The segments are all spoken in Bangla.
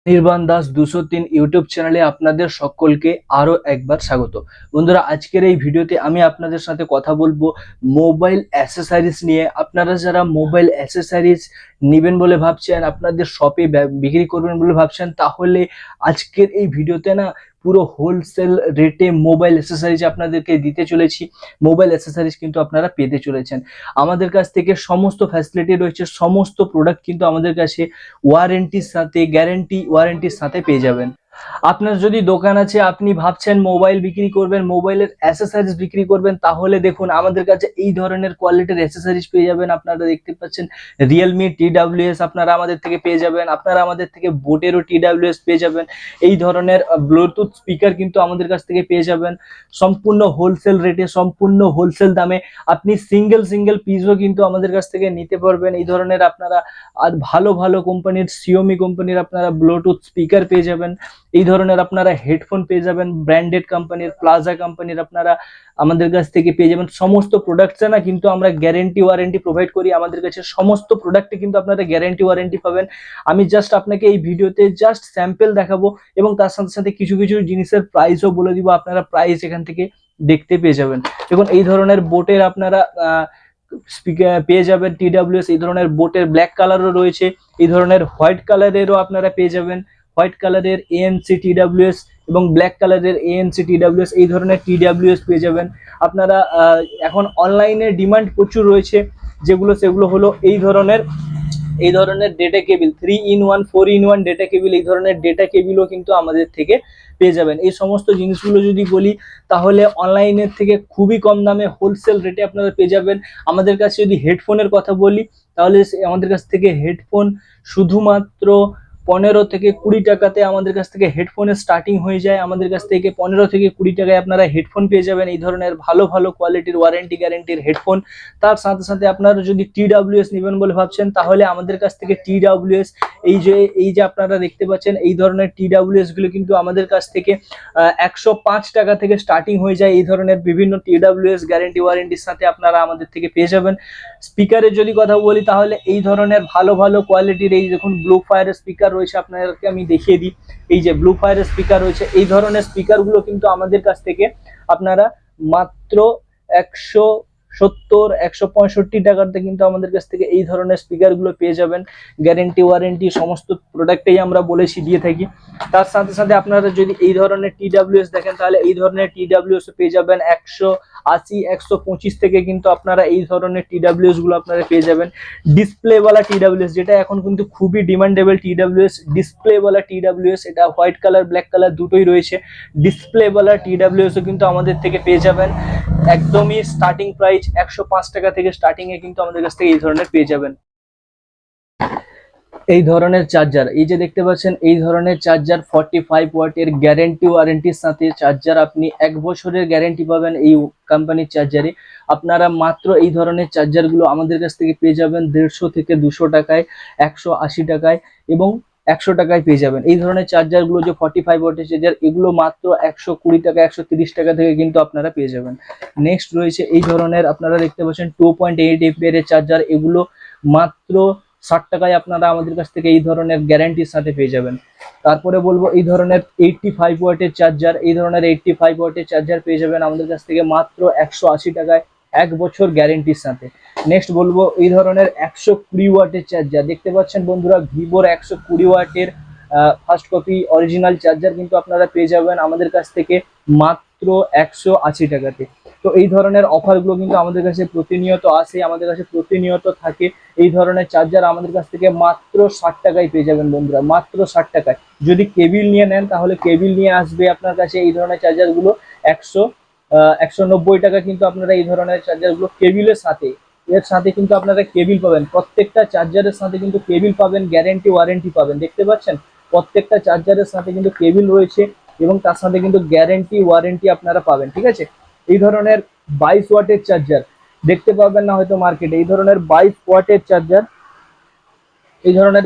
নির্বাণ দাস 203 ইউটিউব চ্যানেলে আপনাদের সকলকে আরো একবার স্বাগত। বন্ধুরা, আজকের এই ভিডিওতে আমি আপনাদের সাথে কথা বলবো মোবাইল অ্যাসেসরিজ নিয়ে। আপনারা যারা মোবাইল অ্যাসেসরিজ নেবেন বলে ভাবছেন, আপনাদের শপে বিক্রি করবেন বলে ভাবছেন, তাহলে আজকের এই ভিডিওতে না পুরো হোলসেল রেটে মোবাইল অ্যাসেসরিজ আপনাদেরকে দিতে চলেছি। মোবাইল অ্যাসেসরিজ কিন্তু আপনারা পেতে চলেছেন। আমাদের কাছ থেকে সমস্ত ফ্যাসিলিটি রয়েছে, সমস্ত প্রোডাক্ট কিন্তু আমাদের কাছে ওয়ারেন্টির সাথে, গ্যারেন্টি ওয়ারেন্টির সাথে পেয়ে যাবেন। আপনার যদি দোকান আছে, আপনি ভাবছেন মোবাইল বিক্রি করবেন, মোবাইলের অ্যাসেসরিজ বিক্রি করবেন, তাহলে দেখুন আমাদের কাছে এই ধরনের কোয়ালিটির অ্যাসেসরিজ পেয়ে যাবেন। আপনারা দেখতে পাচ্ছেন রিয়েলমি TWS আপনারা আমাদের থেকে পেয়ে যাবেন। আপনারা আমাদের থেকে বোটেরও TWS পেয়ে যাবেন। এই ধরনের ব্লুটুথ স্পিকার কিন্তু আমাদের কাছ থেকে পেয়ে যাবেন সম্পূর্ণ হোলসেল রেটে, সম্পূর্ণ হোলসেল দামে। আপনি সিঙ্গেল পিসও কিন্তু আমাদের কাছ থেকে নিতে পারবেন। এই ধরনের আপনারা আর ভালো ভালো কোম্পানির, সিওমি কোম্পানির আপনারা ব্লুটুথ স্পিকার পেয়ে যাবেন। এই ধরনের আপনারা হেডফোন পেয়ে যাবেন ব্র্যান্ডেড কোম্পানির, প্লাজা কোম্পানির আপনারা আমাদের কাছ থেকে পেয়ে যাবেন। সমস্ত প্রোডাক্টসে না কিন্তু আমরা গ্যারেন্টি ওয়ারেন্টি প্রোভাইড করি। আমাদের কাছে সমস্ত প্রোডাক্টে কিন্তু আপনারা গ্যারেন্টি ওয়ারেন্টি পাবেন। আমি জাস্ট আপনাকে এই ভিডিওতে জাস্ট স্যাম্পল দেখাবো এবং তার সাথে সাথে কিছু কিছু জিনিসের প্রাইসও বলে দিব। আপনারা প্রাইস এখান থেকে দেখতে পেয়ে যাবেন। দেখুন এই ধরনের বোটের আপনারা স্পিকার পেয়ে যাবেন TWS। এই ধরনের বোটের ব্ল্যাক কালারও রয়েছে, এই ধরনের হোয়াইট কালারেরও আপনারা পেয়ে যাবেন। হোয়াইট কালারের ANC TWS এবং ব্ল্যাক কালারের ANC TWS, এই ধরনের TWS পেয়ে যাবেন আপনারা। এখন অনলাইনে ডিমান্ড প্রচুর রয়েছে, সেগুলো হলো এই ধরনের data cable, 3-in-1 4-in-1 data cable. এই ধরনের ডেটা কেবিলও কিন্তু আমাদের থেকে পেয়ে যাবেন। এই সমস্ত জিনিসগুলো যদি বলি, তাহলে অনলাইনের থেকে খুবই কম দামে হোলসেল রেটে আপনারা পেয়ে যাবেন। আমাদের কাছে যদি হেডফোনের কথা বলি, তাহলে আমাদের কাছ থেকে হেডফোন শুধুমাত্র 15 থেকে 20 টাকাতে আমাদের কাছ থেকে হেডফোনের স্টার্টিং হয়ে যায়। আমাদের কাছ থেকে 15 থেকে 20 টাকায় আপনারা হেডফোন পেয়ে যাবেন, এই ধরনের ভালো ভালো কোয়ালিটির ওয়ারেন্টি গ্যারেন্টির হেডফোন। তার সাথে সাথে আপনারা যদি TWS নেবেন বলে ভাবছেন, তাহলে আমাদের কাছ থেকে TWS, এই যে আপনারা দেখতে পাচ্ছেন এই ধরনের TWS গুলো কিন্তু আমাদের কাছ থেকে 105 টাকা থেকে স্টার্টিং হয়ে যায়। এই ধরনের বিভিন্ন TWS গ্যারেন্টি ওয়ারেন্টির সাথে আপনারা আমাদের থেকে পেয়ে যাবেন। স্পিকারের যদি কথা বলি, তাহলে এই ধরনের ভালো ভালো কোয়ালিটির, এই দেখুন ব্লু ফায়ারের স্পিকার রয়েছে, আপনাদেরকে আমি দেখিয়ে দিই। এই যে ব্লু ফায়ারের স্পিকার রয়েছে, এই ধরনের স্পিকারগুলো কিন্তু আমাদের কাছ থেকে আপনারা মাত্র 170-165 টাকাতে কিন্তু আমাদের কাছ থেকে এই ধরনের স্পিকারগুলো পেয়ে যাবেন। গ্যারেন্টি ওয়ারেন্টি সমস্ত প্রোডাক্টেই আমরা বলেছি দিয়ে থাকি। তার সাথে সাথে আপনারা যদি এই ধরনের TWS দেখেন, তাহলে এই ধরনের TWS পেয়ে যাবেন 180-125 থেকে কিন্তু আপনারা এই ধরনের TWS গুলো আপনারা পেয়ে যাবেন। ডিসপ্লেওয়ালা TWS, যেটা এখন কিন্তু খুবই ডিমান্ডেবল TWS, ডিসপ্লেওয়ালা TWS, এটা হোয়াইট কালার ব্ল্যাক কালার দুটোই রয়েছে। ডিসপ্লেওয়ালা TWS ও কিন্তু আমাদের থেকে পেয়ে যাবেন। একদমই স্টার্টিং প্রাইস 105 টাকা থেকে স্টার্টিং এ কিন্তু আমাদের কাছ থেকে এই ধরনের পেয়ে যাবেন। এই ধরনের চার্জার, এই যে দেখতে পাচ্ছেন এই ধরনের চার্জার 45 ওয়াটের গ্যারেন্টি ওয়ারেন্টির সাথে চার্জার, আপনি 1 বছরের গ্যারেন্টি পাবেন এই কোম্পানির চার্জারে। আপনারা মাত্র এই ধরনের চার্জারগুলো আমাদের কাছ থেকে পেয়ে যাবেন 150 থেকে 200 টাকায়, 180 টাকায় এবং 100 টাকায় পেয়ে যাবেন। এই ধরনের চার্জারগুলো যে 45 ওয়াটের চার্জার, এগুলো মাত্র 120 টাকা, 130 টাকা থেকে কিন্তু আপনারা পেয়ে যাবেন। নেক্সট রয়েছে এই ধরনের, আপনারা দেখতে পাচ্ছেন 2.8 এর চার্জার, এগুলো মাত্র 60 টাকায় আপনারা আমাদের কাছ থেকে এই ধরনের গ্যারান্টির সাথে পেয়ে যাবেন। তারপরে বলবো এই ধরনের 85 ওয়াটের চার্জার, এই ধরনের 85 ওয়াটের চার্জার পেয়ে যাবেন আমাদের কাছ থেকে মাত্র 180 টাকায়, 1 বছর গ্যারেন্টির সাথে। নেক্সট বলবো এই ধরনের 120 ওয়াটের চার্জার, দেখতে পাচ্ছেন বন্ধুরা ভিভোর 120 ওয়াটের ফার্স্ট কপি অরিজিনাল চার্জার কিন্তু আপনারা পেয়ে যাবেন আমাদের কাছ থেকে মাত্র 180 টাকাতে। তো এই ধরনের অফারগুলো কিন্তু আমাদের কাছে প্রতিনিয়ত আসে, আমাদের কাছে প্রতিনিয়ত থাকে। এই ধরনের চার্জার আমাদের কাছ থেকে মাত্র 60 টাকায় পেয়ে যাবেন বন্ধুরা, মাত্র 60 টাকায়। যদি কেবিল নিয়ে নেন, তাহলে কেবিল নিয়ে আসবে আপনার কাছে এই ধরনের চার্জারগুলো 190 টাকা কিন্তু আপনারা এই ধরনের চার্জারগুলো কেবিলের সাথে, এর সাথে কিন্তু আপনারা কেবিল পাবেন। প্রত্যেকটা চার্জারের সাথে কিন্তু কেবিল পাবেন, গ্যারেন্টি ওয়ারেন্টি পাবেন। দেখতে পাচ্ছেন প্রত্যেকটা চার্জারের সাথে কিন্তু কেবিল রয়েছে এবং তার সাথে কিন্তু গ্যারেন্টি ওয়ারেন্টি আপনারা পাবেন, ঠিক আছে। এই ধরনের 22 ওয়াটের চার্জার দেখতে পাবেন না হয়তো মার্কেটে, এই ধরনের 22 ওয়াটের চার্জার, এই ধরনের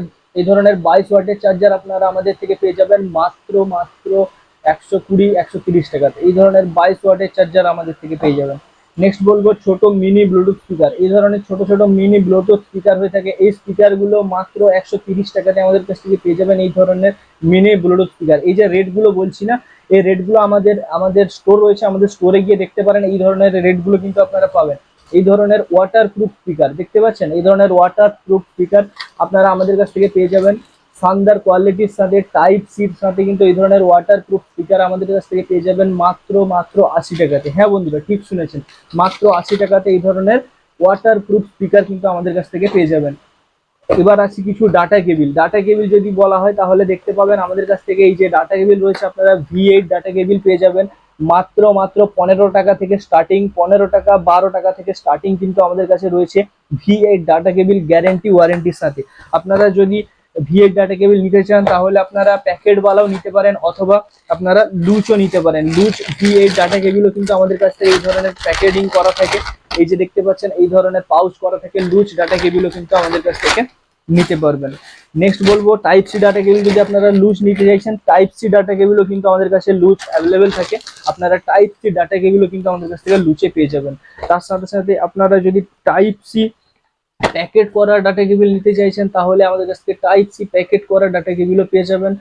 22 ওয়াটের চার্জার আপনারা আমাদের থেকে পেয়ে যাবেন মাত্র 120-130 টাকাতে। এই ধরনের 22 ওয়াটের চার্জার আমাদের থেকে পেয়ে যাবেন। নেক্সট বলবো ছোট মিনি ব্লুটুথ স্পিকার। এই ধরনের ছোট ছোট মিনি ব্লুটুথ স্পিকার হয়ে থাকে, এই স্পিকার গুলো মাত্র 130 টাকাতে আমাদের কাছ থেকে পেয়ে যাবেন। এই ধরনের মিনি ব্লুটুথ স্পিকার, এই যে রেট গুলো বলছি না, এই রেট গুলো আমাদের আমাদের স্টোর রয়েছে, আমাদের স্টোরে গিয়ে দেখতে পারেন। এই ধরনের রেট গুলো কিন্তু আপনারা পাবেন। এই ধরনের ওয়াটার প্রুফ স্পিকার দেখতে পাচ্ছেন, এই ধরনের ওয়াটার প্রুফ স্পিকার আপনারা আমাদের কাছ থেকে পেয়ে যাবেন শানদার কোয়ালিটির সাথে, টাইপ সির সাথে কিন্তু এই ধরনের ওয়াটার প্রুফ স্পিকার আমাদের কাছ থেকে পেয়ে যাবেন মাত্র 80 টাকাতে। হ্যাঁ বন্ধুরা, ঠিক শুনেছেন, মাত্র 80 টাকাতে এই ধরনের ওয়াটার প্রুফ স্পিকার কিন্তু আমাদের কাছ থেকে পেয়ে যাবেন। এবার আসি কিছু ডাটা কেবিল। ডাটা কেবিল যদি বলা হয় তাহলে দেখতে পাবেন আমাদের কাছ থেকে এই যে ডাটা কেবিল রয়েছে, আপনারা V8 ডাটা কেবিল পেয়ে যাবেন মাত্র 15 টাকা থেকে স্টার্টিং, 15 টাকা 12 টাকা থেকে স্টার্টিং কিন্তু আমাদের কাছে রয়েছে V8 ডাটা কেবিল গ্যারেন্টি ওয়ারেন্টির সাথে। আপনারা যদি V8 ডাটা কেবিল নিতে চান তাহলে আপনারা প্যাকেট বালাও নিতে পারেন, অথবা আপনারা লুচও নিতে পারেন। লুচ V8 ডাটা কেবিলও কিন্তু আমাদের কাছ থেকে এই ধরনের প্যাকেজিং করা থাকে, এই যে দেখতে পাচ্ছেন এই ধরনের পাউচ করা থাকে। লুচ ডাটা কেবিলও কিন্তু আমাদের কাছ থেকে নিতে পারবেন। নেক্সট বলবো টাইপ সি ডাটা কেবিল। যদি আপনারা লুজ নিতে চাইছেন, টাইপ সি ডাটা কেবিলও কিন্তু আমাদের কাছে লুজ অ্যাভেলেবেল থাকে। আপনারা টাইপ সি ডাটা কেবিলও কিন্তু আমাদের কাছ থেকে লুচে পেয়ে যাবেন। তার সাথে সাথে আপনারা যদি টাইপ সি প্যাকেট করা ডাটা কেবিল নিতে চাইছেন তাহলে আমাদের কাছ থেকে টাইপ সি প্যাকেট করা ডাটা কেবিলও পেয়ে যাবেন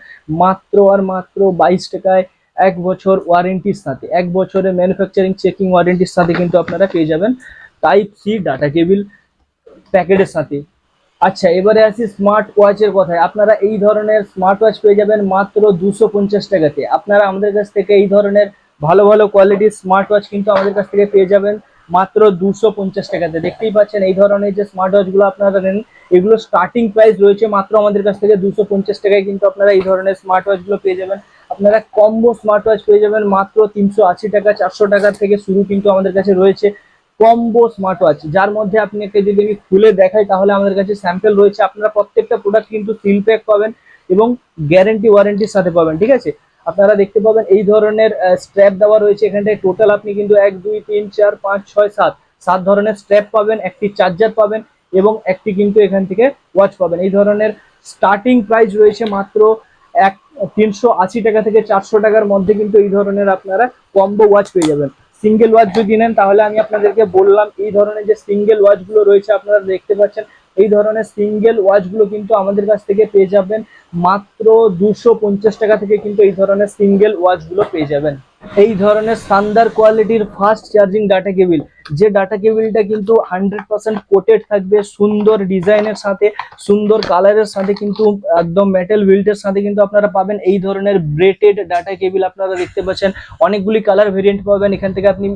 মাত্র আর মাত্র 22 টাকায়, 1 বছর ওয়ারেন্টির সাথে, 1 বছরের ম্যানুফ্যাকচারিং চেকিং ওয়ারেন্টির সাথে কিন্তু আপনারা পেয়ে যাবেন টাইপ সি ডাটা কেবিল প্যাকেটের সাথে। আচ্ছা, এবারে আসি স্মার্ট ওয়াচের কথায়। আপনারা এই ধরনের স্মার্ট ওয়াচ পেয়ে যাবেন মাত্র 250 টাকাতে। আপনারা আমাদের কাছ থেকে এই ধরনের ভালো ভালো কোয়ালিটির স্মার্ট ওয়াচ কিন্তু আমাদের কাছ থেকে পেয়ে যাবেন মাত্র 250 টাকাতে। দেখতেই পাচ্ছেন এই ধরনের যে স্মার্ট ওয়াচগুলো আপনারা নেন, এগুলো স্টার্টিং প্রাইস রয়েছে মাত্র আমাদের কাছ থেকে 250 টাকায় কিন্তু আপনারা এই ধরনের স্মার্ট ওয়াচগুলো পেয়ে যাবেন। আপনারা কম্বো স্মার্ট ওয়াচ পেয়ে যাবেন মাত্র 380 টাকা, 400 টাকার থেকে শুরু কিন্তু আমাদের কাছে রয়েছে কম্বো স্মার্ট ওয়াচ, যার মধ্যে আপনাকে যদি আমি খুলে দেখাই তাহলে আমাদের কাছে স্যাম্পল রয়েছে। আপনারা প্রত্যেকটা প্রোডাক্ট কিন্তু সিল প্যাক পাবেন এবং গ্যারেন্টি ওয়ারেন্টির সাথে পাবেন, ঠিক আছে। আপনারা দেখতে পাবেন এই ধরনের স্ট্র্যাপ দেওয়া রয়েছে এখানটায়। টোটাল আপনি কিন্তু 1 2 3 4 5 6 7 ধরনের স্ট্র্যাপ পাবেন, একটি চার্জার পাবেন এবং একটি কিন্তু এখান থেকে ওয়াচ পাবেন। এই ধরনের স্টার্টিং প্রাইস রয়েছে মাত্র 380 টাকা থেকে 400 টাকার মধ্যে কিন্তু এই ধরনের আপনারা কম্বো ওয়াচ পেয়ে যাবেন। সিঙ্গেল ওয়াচ যদি নেন তাহলে আমি আপনাদেরকে বললাম এই ধরনের যে সিঙ্গেল ওয়াচ গুলো রয়েছে আপনারা দেখতে পাচ্ছেন, এই ধরনের সিঙ্গেল ওয়াচ গুলো কিন্তু আমাদের কাছ থেকে পেয়ে যাবেন মাত্র 250 টাকা থেকে কিন্তু এই ধরনের সিঙ্গেল ওয়াচ গুলো পেয়ে যাবেন। এই ধরনের শানদার কোয়ালিটির ফাস্ট চার্জিং ডাটা কেবিল, যে ডাটা কেবিলটা কিন্তু 100% কোটেড থাকবে সুন্দর ডিজাইনের সাথে, সুন্দর কালারের সাথে, কিন্তু একদম মেটাল বিল্টের সাথে কিন্তু আপনারা পাবেন এই ধরনের ব্রেটেড ডাটা কেবিল। আপনারা দেখতে পাচ্ছেন অনেকগুলি কালার ভেরিয়েন্ট পাবেন এখান থেকে। আপনি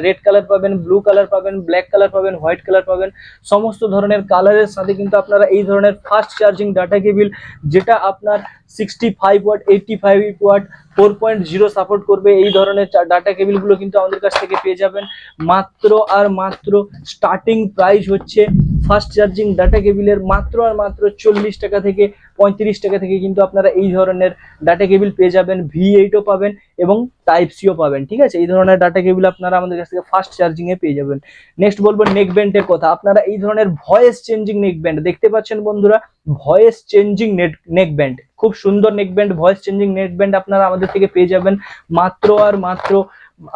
রেড কালার পাবেন, ব্লু কালার পাবেন, ব্ল্যাক কালার পাবেন, হোয়াইট কালার পাবেন, সমস্ত ধরনের কালারের সাথে কিন্তু আপনারা এই ধরনের ফাস্ট চার্জিং ডাটা কেবিল, যেটা আপনার 65 ওয়াট, 85 ওয়াট, 4.0 সাপোর্ট করবে, এই ধরনের ডাটা কেবিল গুলো কিন্তু আমাদের কাছ থেকে পেয়ে যাবেন মাত্র আর মাত্র। স্টার্টিং প্রাইস হচ্ছে ফাস্ট চার্জিং ডাটা কেবিলের মাত্র আর মাত্র 40 টাকা থেকে 35 টাকা থেকে কিন্তু আপনারা এই ধরনের ডাটা কেবিল পেয়ে যাবেন। V8ও পাবেন এবং টাইপ সিও পাবেন, ঠিক আছে। এই ধরনের ডাটা কেবিল আপনারা আমাদের কাছ থেকে ফাস্ট চার্জিং এ পেয়ে যাবেন। নেক্সট বলবো নেক ব্যান্ডের কথা। আপনারা এই ধরনের ভয়েস চেঞ্জিং নেক ব্যান্ড দেখতে পাচ্ছেন বন্ধুরা, ভয়েস চেঞ্জিং নেক ব্যান্ড, খুব সুন্দর neck band, voice changing neck band আপনারা আমাদের থেকে পেয়ে যাবেন মাত্র আর মাত্র।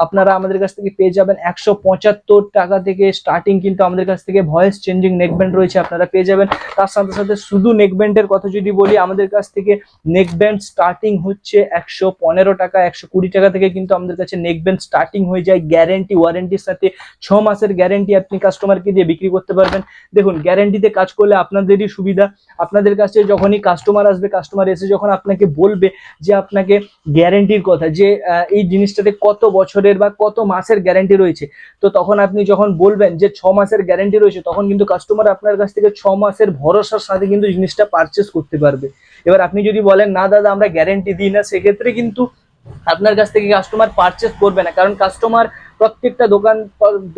আপনারা আমাদের কাছ থেকে পেয়ে যাবেন 175 টাকা থেকে স্টার্টিং কিন্তু আমাদের কাছ থেকে ভয়েস চেঞ্জিং নেক ব্যান্ড রয়েছে, আপনারা পেয়ে যাবেন। তার সাথে সাথে শুধু নেক ব্যান্ডের কথা যদি বলি, আমাদের কাছ থেকে নেক ব্যান্ড স্টার্টিং হচ্ছে 115 টাকা, 120 টাকা থেকে কিন্তু আমাদের কাছে নেক ব্যান্ড স্টার্টিং হয়ে যায় গ্যারেন্টি ওয়ারেন্টির সাথে। 6 মাসের গ্যারেন্টি আপনি কাস্টমারকে দিয়ে বিক্রি করতে পারবেন। দেখুন, গ্যারেন্টিতে কাজ করলে আপনাদেরই সুবিধা। আপনাদের কাছে যখনই কাস্টমার আসবে, কাস্টমার এসে যখন আপনাকে বলবে যে আপনাকে গ্যারেন্টির কথা, যে এই জিনিসটাতে কত বছরের বা কত মাসের গ্যারেন্টি রয়েছে, তো তখন আপনি যখন বলবেন যে 6 মাসের গ্যারেন্টি রয়েছে, তখন কিন্তু কাস্টমার আপনার কাছ থেকে 6 মাসের ভরসার সাথে কিন্তু জিনিসটা পারচেস করতে পারবে। এবার আপনি যদি বলেন না দাদা আমরা গ্যারেন্টি দিই না, সেক্ষেত্রে কিন্তু আপনার কাছ থেকে কাস্টমার পারচেস করবে না, কারণ কাস্টমার প্রত্যেকটা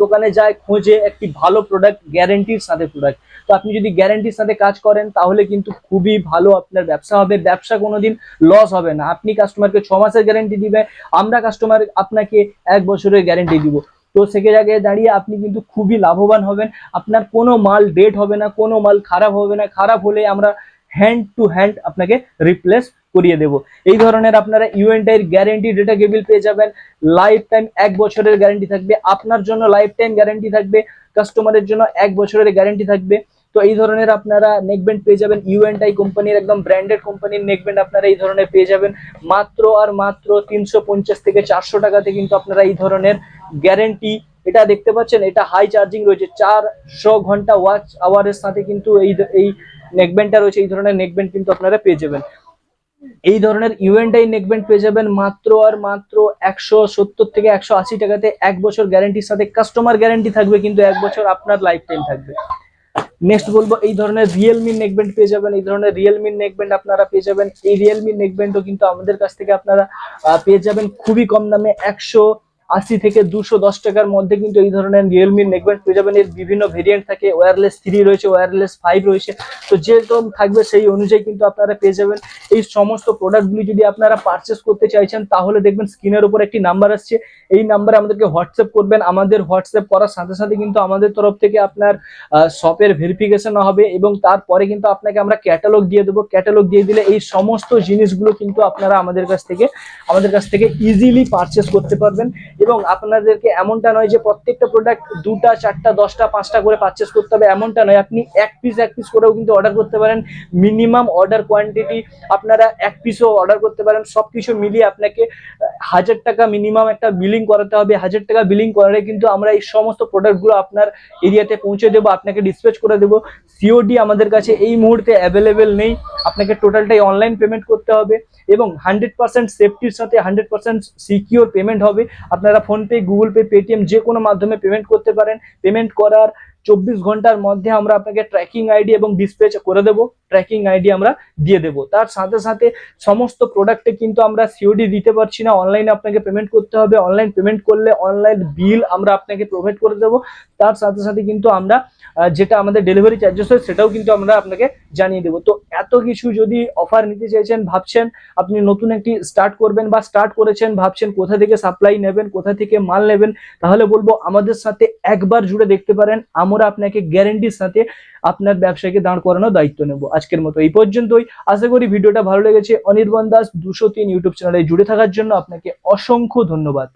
দোকানে যায় খোঁজে একটি ভালো প্রোডাক্ট, গ্যারেন্টির সাথে প্রোডাক্ট। তো আপনি যদি গ্যারেন্টির সাথে কাজ করেন তাহলে কিন্তু খুবই ভালো আপনার ব্যবসা হবে, ব্যবসা কোনোদিন লস হবে না। আপনি কাস্টমারকে 6 মাসের গ্যারেন্টি দিবে, আমরা কাস্টমার আপনাকে 1 বছরের গ্যারেন্টি দিব। তো সেকে জায়গায় দাঁড়িয়ে আপনি কিন্তু খুবই লাভবান হবেন। আপনার কোনো মাল ডেট হবে না, কোনো মাল খারাপ হবে না, খারাপ হলে আমরা হ্যান্ড টু হ্যান্ড আপনাকে রিপ্লেস করিয়ে দেবো। এই ধরনের আপনারা ইউএনটাই এর গ্যারেন্টি ডেটা কেবল পেয়ে যাবেন, লাইফ টাইম 1 বছরের গ্যারেন্টি থাকবে, আপনার জন্য লাইফ টাইম গ্যারেন্টি থাকবে, কাস্টমারের জন্য 1 বছরের গ্যারেন্টি থাকবে। তো এই ধরনের আপনারা নেকব্যান্ড পেয়ে যাবেন, ইউএনটাই কোম্পানির একদম ব্র্যান্ডেড কোম্পানির নেকব্যান্ড আপনারা এই ধরনের পেয়ে যাবেন মাত্র আর মাত্র 350 থেকে 400 টাকাতে। কিন্তু আপনারা এই ধরনের গ্যারেন্টি, এটা দেখতে পাচ্ছেন এটা হাই চার্জিং রয়েছে, 400 ঘন্টা ওয়াচ আওয়ারের সাথে কিন্তু এই নেকব্যান্ডটা রয়েছে। এই ধরনের নেকব্যান্ড কিন্তু আপনারা পেয়ে যাবেন, এই ধরনের ইউএনটাই নেকব্যান্ড পেয়ে যাবেন মাত্র আর মাত্র 170 থেকে 180 টাকাতে, 1 বছর গ্যারেন্টির সাথে। কাস্টমার গ্যারেন্টি থাকবে কিন্তু 1 বছর আপনার লাইফ টাইম থাকবে। নেক্সট বলবো এই ধরনের রিয়েলমি নেকব্যান্ড পেয়ে যাবেন, এই ধরনের রিয়েলমি নেকব্যান্ড আপনারা পেয়ে যাবেন। এই রিয়েলমি নেকব্যান্ডও কিন্তু আমাদের কাছ থেকে আপনারা পেয়ে যাবেন খুবই কম দামে, 180 থেকে 210 টাকার মধ্যে কিন্তু এই ধরনের রিয়েলমি নেকব্যান্ড পেয়ে যাবেন। এর বিভিন্ন ভেরিয়েন্ট থাকে, ওয়্যারলেস 3 রয়েছে, ওয়্যারলেস 5 রয়েছে, তো যেরকম থাকবে সেই অনুযায়ী কিন্তু আপনারা পেয়ে যাবেন। এই সমস্ত প্রোডাক্টগুলি যদি আপনারা পারচেস করতে চাইছেন তাহলে দেখবেন স্ক্রিনের উপর একটি নাম্বার আসছে, এই নাম্বারে আমাদেরকে হোয়াটসঅ্যাপ করবেন। আমাদের হোয়াটসঅ্যাপ করার সাথে সাথে কিন্তু আমাদের তরফ থেকে আপনার শপের ভেরিফিকেশন হবে এবং তারপরে কিন্তু আপনাকে আমরা ক্যাটালগ দিয়ে দেবো। ক্যাটালগ দিয়ে দিলে এই সমস্ত জিনিসগুলো কিন্তু আপনারা আমাদের কাছ থেকে ইজিলি পারচেস করতে পারবেন। এবং আপনাদেরকে এমনটা নয় যে প্রত্যেকটা প্রোডাক্ট 2টা 4টা 10টা 5টা করে পারচেস করতে হবে, এমনটা নয়। আপনি এক পিস করেও কিন্তু অর্ডার করতে পারেন। মিনিমাম অর্ডার কোয়ান্টিটি আপনারা 1 পিসও অর্ডার করতে পারেন। সবকিছু মিলিয়ে আপনাকে 1000 টাকা মিনিমাম একটা বিলিং করাতে হবে। 1000 টাকা বিলিং করে কিন্তু আমরা এই সমস্ত প্রোডাক্টগুলো আপনার এরিয়াতে পৌঁছে দেবো, আপনাকে ডিসপ্যাচ করে দেবো। সিওডি আমাদের কাছে এই মুহূর্তে অ্যাভেলেবেল নেই, আপনাকে টোটালটাই অনলাইন পেমেন্ট করতে হবে এবং 100% সেফটির সাথে 100% সিকিউর পেমেন্ট হবে। আপনারা ফোনপে, গুগল পে, পেটিএম যে কোনো মাধ্যমে পেমেন্ট করতে পারেন। পেমেন্ট করার 24 ঘন্টার মধ্যে আমরা আপনাকে ট্র্যাকিং আইডি এবং ডিসপ্যাচ করে দেবো, ট্র্যাকিং আইডি আমরা দিয়ে দেবো। তার সাথে সাথে সমস্ত প্রোডাক্টে কিন্তু আমরা সিওডি দিতে পারছি না, অনলাইনে আপনাকে পেমেন্ট করতে হবে। অনলাইন পেমেন্ট করলে অনলাইন বিল আমরা আপনাকে প্রোভাইড করে দেবো। তার সাথে সাথে কিন্তু আমরা যেটা আমাদের ডেলিভারি চার্জেস হয় সেটাও কিন্তু আমরা আপনাকে জানিয়ে দেবো। তো এত কিছু যদি অফার নিতে চাইছেন, ভাবছেন আপনি নতুন একটি স্টার্ট করবেন বা স্টার্ট করেছেন, ভাবছেন কোথা থেকে সাপ্লাই নেবেন, কোথা থেকে মাল নেবেন, তাহলে বলবো আমাদের সাথে একবার জুড়ে দেখতে পারেন। আমরা আপনাকে গ্যারেন্টির সাথে আপনার ব্যবসাকে দাঁড় করানোর দায়িত্ব নেব। আজকের মতো এই পর্যন্তই। আশা করি ভিডিওটা ভালো লেগেছে। অনির্বাণ দাস 203 ইউটিউব চ্যানেলে জুড়ে থাকার জন্য আপনাকে অসংখ্য ধন্যবাদ।